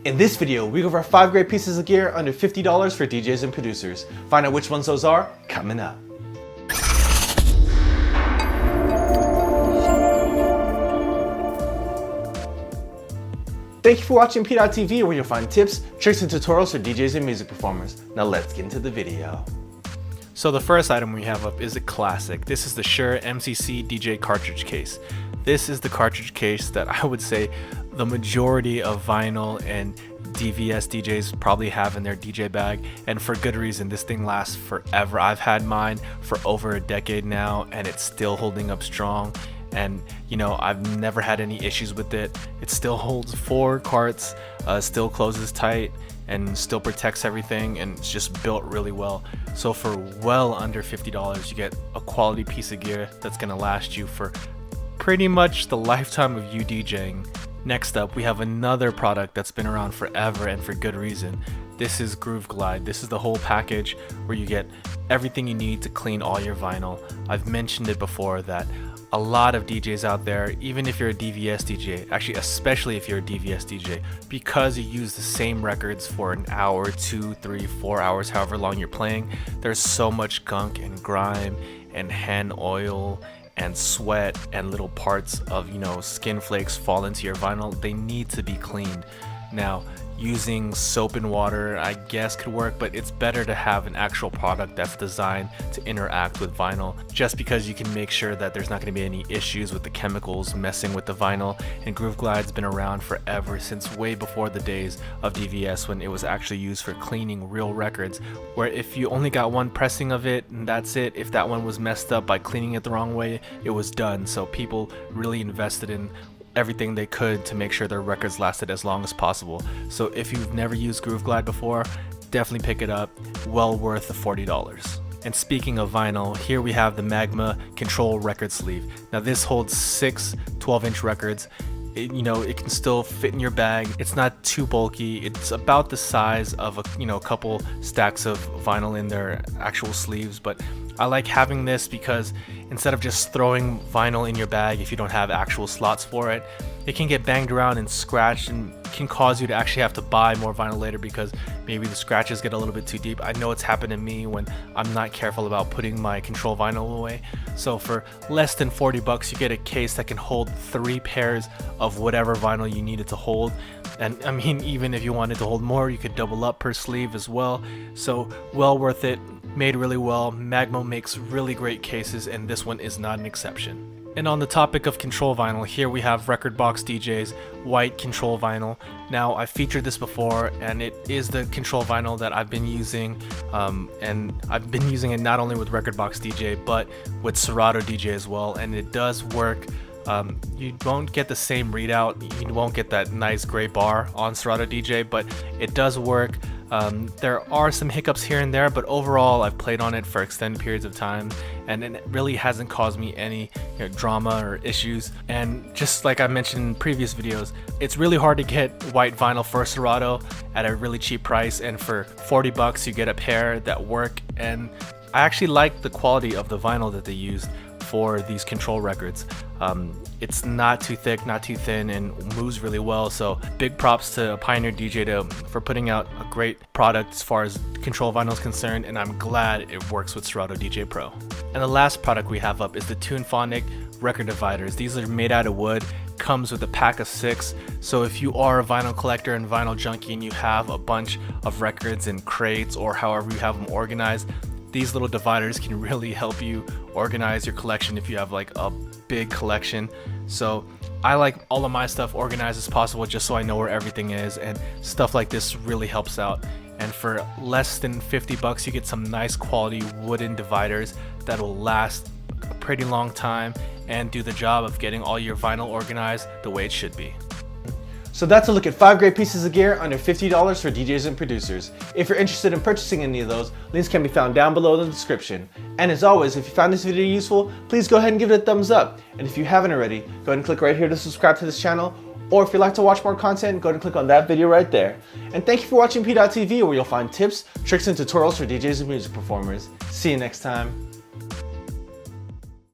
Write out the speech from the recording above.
In this video, we go over 5 great pieces of gear under $50 for DJs and producers. Find out which ones those are coming up. Thank you for watching PDot TV, where you'll find tips, tricks, and tutorials for DJs and music performers. Now let's get into the video. So the first item we have up is a classic. This is the Shure MCC DJ cartridge case. This is the cartridge case that I would say the majority of vinyl and DVS DJs probably have in their DJ bag, and for good reason. This thing lasts forever. I've had mine for over a decade now and it's still holding up strong, and you know, I've never had any issues with it. It still holds 4 carts, still closes tight, and still protects everything, and it's just built really well. So for well under $50 you get a quality piece of gear that's gonna last you for pretty much the lifetime of you DJing. Next up, we have another product that's been around forever and for good reason. This is Groove Glide. This is the whole package where you get everything you need to clean all your vinyl. I've mentioned it before that a lot of DJs out there, even if you're a DVS DJ, actually especially if you're a DVS DJ, because you use the same records for an hour, 2, 3, 4 hours, however long you're playing, there's so much gunk and grime and hand oil and sweat and little parts of, you know, skin flakes fall into your vinyl. They need to be cleaned. Now, using soap and water I guess could work, but it's better to have an actual product that's designed to interact with vinyl, just because you can make sure that there's not going to be any issues with the chemicals messing with the vinyl. And Groove Glide's been around forever, since way before the days of DVS, when it was actually used for cleaning real records, where if you only got one pressing of it and that's it, if that one was messed up by cleaning it the wrong way, it was done. So people really invested in everything they could to make sure their records lasted as long as possible. So if you've never used Groove Glide before, definitely pick it up. Well worth the $40. And speaking of vinyl, here we have the Magma Control record sleeve. Now this holds 6 12-inch records. You know, it can still fit in your bag. It's not too bulky. It's about the size of a couple stacks of vinyl in their actual sleeves, but I like having this because instead of just throwing vinyl in your bag if you don't have actual slots for it, it can get banged around and scratched and can cause you to actually have to buy more vinyl later because maybe the scratches get a little bit too deep. I know it's happened to me when I'm not careful about putting my control vinyl away. So for less than $40 you get a case that can hold 3 pairs of whatever vinyl you need it to hold. And I mean, even if you wanted to hold more, you could double up per sleeve as well. So well worth it, made really well. Magma makes really great cases, and this one is not an exception. And on the topic of control vinyl, here we have Record Box DJ's white control vinyl. Now, I've featured this before, and it is the control vinyl that I've been using, and I've been using it not only with Record Box DJ, but with Serato DJ as well, and it does work. You won't get the same readout, you won't get that nice gray bar on Serato DJ, but it does work. There are some hiccups here and there, but overall I've played on it for extended periods of time and it really hasn't caused me any drama or issues. And just like I mentioned in previous videos, it's really hard to get white vinyl for Serato at a really cheap price, and for $40 you get a pair that work. And I actually like the quality of the vinyl that they used for these control records. It's not too thick, not too thin, and moves really well. So big props to Pioneer DJ for putting out a great product as far as control vinyl is concerned, and I'm glad it works with Serato DJ Pro. And the last product we have up is the Twophonic record dividers. These are made out of wood, comes with a pack of 6. So if you are a vinyl collector and vinyl junkie and you have a bunch of records in crates or however you have them organized, these little dividers can really help you organize your collection if you have like a big collection. So I like all of my stuff organized as possible, just so I know where everything is, and stuff like this really helps out. And for less than $50 you get some nice quality wooden dividers that will last a pretty long time and do the job of getting all your vinyl organized the way it should be. So that's a look at 5 great pieces of gear under $50 for DJs and producers. If you're interested in purchasing any of those, links can be found down below in the description. And as always, if you found this video useful, please go ahead and give it a thumbs up. And if you haven't already, go ahead and click right here to subscribe to this channel. Or if you'd like to watch more content, go ahead and click on that video right there. And thank you for watching PDot TV, where you'll find tips, tricks, and tutorials for DJs and music performers. See you next time.